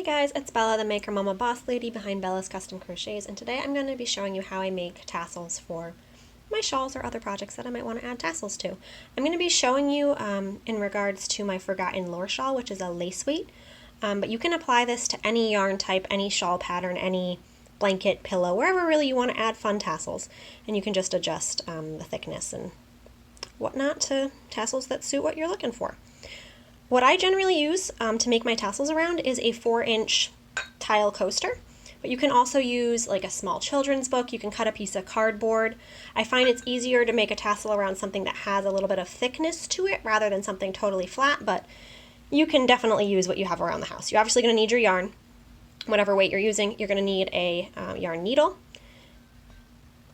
guys, it's Bella, the Maker Mama Boss Lady behind Bella's Custom Crochets, and today I'm going to be showing you how I make tassels for my shawls or other projects that I might want to add tassels to. I'm going to be showing you in regards to my Forgotten Lore shawl, which is a lace weight, but you can apply this to any yarn type, any shawl pattern, any blanket, pillow, wherever really you want to add fun tassels, and you can just adjust the thickness and whatnot to tassels that suit what you're looking for. What I generally use to make my tassels around is a 4-inch tile coaster, but you can also use like a small children's book. You can cut a piece of cardboard. I find it's easier to make a tassel around something that has a little bit of thickness to it rather than something totally flat, but you can definitely use what you have around the house. You're obviously going to need your yarn, whatever weight you're using. You're going to need a yarn needle,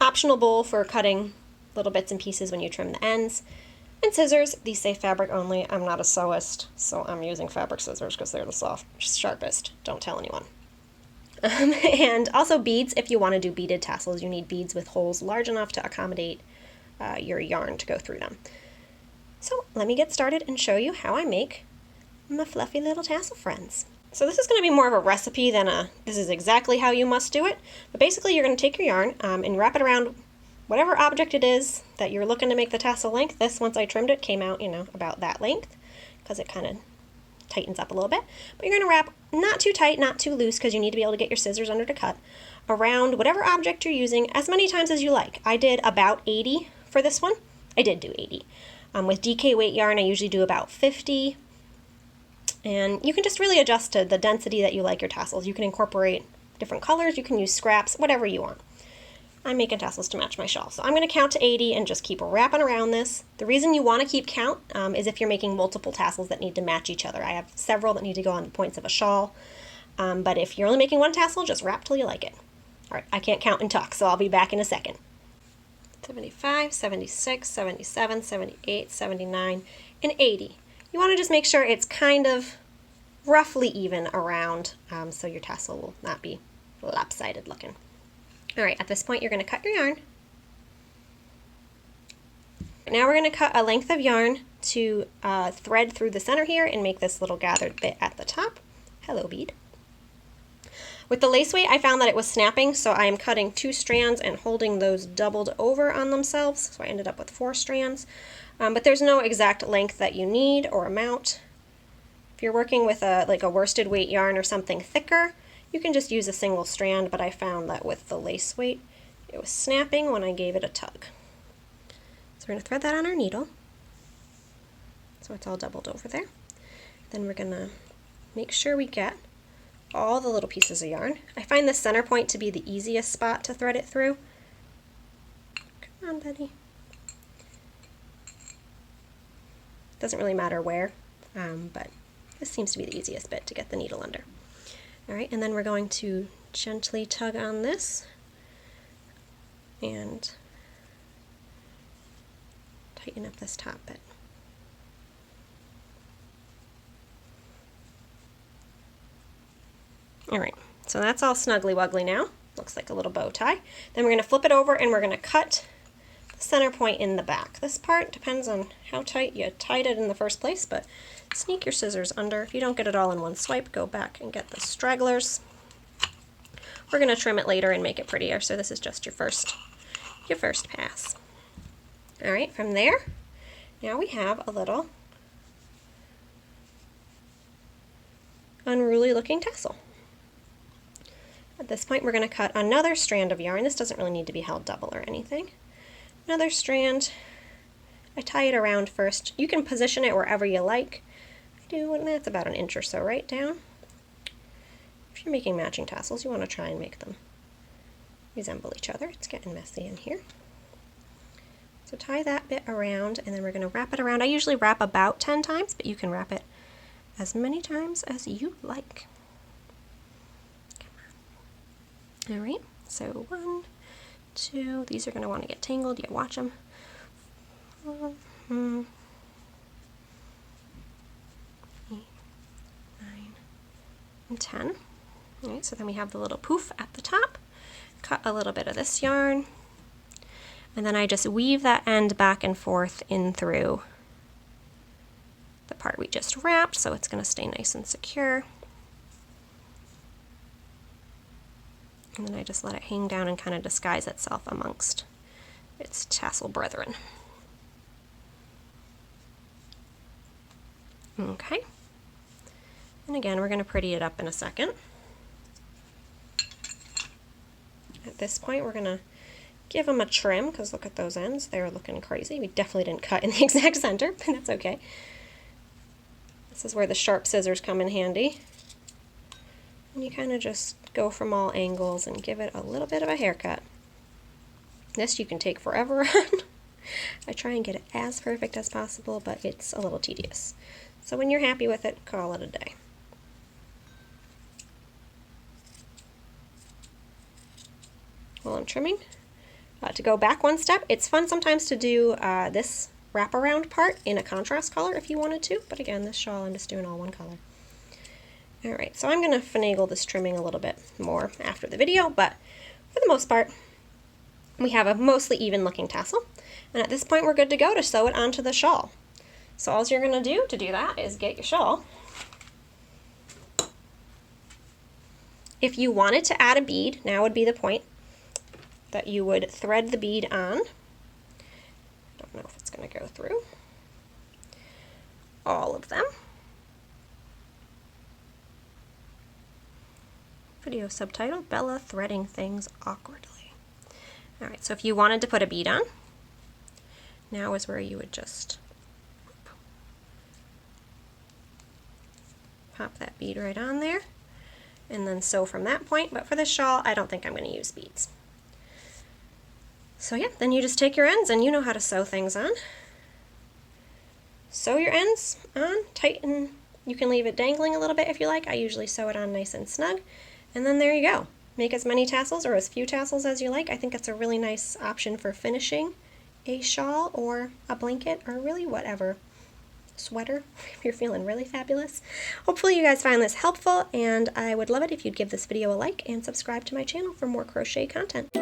optional bowl for cutting little bits and pieces when you trim the ends, and scissors. These say fabric only. I'm not a sewist, so I'm using fabric scissors because they're the sharpest. Don't tell anyone. And also beads. If you want to do beaded tassels, you need beads with holes large enough to accommodate your yarn to go through them. So let me get started and show you how I make my fluffy little tassel friends. So this is going to be more of a recipe than this is exactly how you must do it. But basically you're going to take your yarn and wrap it around whatever object it is that you're looking to make the tassel length. This, once I trimmed it, came out, about that length because it kind of tightens up a little bit. But you're going to wrap not too tight, not too loose, because you need to be able to get your scissors under to cut, around whatever object you're using as many times as you like. I did about 80 for this one. I did do 80. With DK weight yarn, I usually do about 50. And you can just really adjust to the density that you like your tassels. You can incorporate different colors, you can use scraps, whatever you want. I'm making tassels to match my shawl. So I'm going to count to 80 and just keep wrapping around this. The reason you want to keep count is if you're making multiple tassels that need to match each other. I have several that need to go on the points of a shawl, but if you're only making one tassel, just wrap till you like it. All right, I can't count and talk, so I'll be back in a second. 75, 76, 77, 78, 79, and 80. You want to just make sure it's kind of roughly even around so your tassel will not be lopsided looking. All right, at this point, you're going to cut your yarn. Now we're going to cut a length of yarn to thread through the center here and make this little gathered bit at the top. Hello, bead. With the lace weight, I found that it was snapping, so I am cutting 2 strands and holding those doubled over on themselves. So I ended up with 4 strands. But there's no exact length that you need or amount. If you're working with like a worsted weight yarn or something thicker, you can just use a single strand, but I found that with the lace weight, it was snapping when I gave it a tug. So we're going to thread that on our needle, so it's all doubled over there. Then we're going to make sure we get all the little pieces of yarn. I find the center point to be the easiest spot to thread it through. Come on, Betty. Doesn't really matter where, but this seems to be the easiest bit to get the needle under. All right, and then we're going to gently tug on this and tighten up this top bit. All right, so that's all snuggly wuggly now. Looks like a little bow tie. Then we're going to flip it over and we're going to cut the center point in the back. This part depends on how tight you tied it in the first place, but sneak your scissors under. If you don't get it all in one swipe, go back and get the stragglers. We're going to trim it later and make it prettier, so this is just your first pass. All right, from there, now we have a little unruly looking tassel. At this point, we're going to cut another strand of yarn. This doesn't really need to be held double or anything. Another strand. I tie it around first. You can position it wherever you like. And that's about 1 inch or so right down. If you're making matching tassels, you want to try and make them resemble each other. It's getting messy in here. So tie that bit around, and then we're going to wrap it around. I usually wrap about 10 times, but you can wrap it as many times as you like. All right, so 1, 2, these are going to want to get tangled. You watch them. 10. All right, so then we have the little poof at the top. Cut a little bit of this yarn, and then I just weave that end back and forth in through the part we just wrapped, so it's going to stay nice and secure. And then I just let it hang down and kind of disguise itself amongst its tassel brethren. Okay. And again, we're going to pretty it up in a second. At this point, we're going to give them a trim, because look at those ends. They're looking crazy. We definitely didn't cut in the exact center, but that's okay. This is where the sharp scissors come in handy. And you kind of just go from all angles and give it a little bit of a haircut. This you can take forever on. I try and get it as perfect as possible, but it's a little tedious. So when you're happy with it, call it a day. While I'm trimming, to go back one step, it's fun sometimes to do this wraparound part in a contrast color if you wanted to, but again, this shawl I'm just doing all one color. Alright, so I'm going to finagle this trimming a little bit more after the video, but for the most part, we have a mostly even looking tassel, and at this point we're good to go to sew it onto the shawl. So all you're going to do that is get your shawl. If you wanted to add a bead, now would be the point that you would thread the bead on. Don't know if it's going to go through all of them. Video subtitle, Bella threading things awkwardly. Alright, so if you wanted to put a bead on, now is where you would just pop that bead right on there and then sew from that point, but for this shawl I don't think I'm going to use beads. So yeah, then you just take your ends, and you know how to sew things on. Sew your ends on, tighten. You can leave it dangling a little bit if you like. I usually sew it on nice and snug. And then there you go. Make as many tassels or as few tassels as you like. I think it's a really nice option for finishing a shawl or a blanket or really whatever. Sweater, if you're feeling really fabulous. Hopefully you guys find this helpful, and I would love it if you'd give this video a like and subscribe to my channel for more crochet content.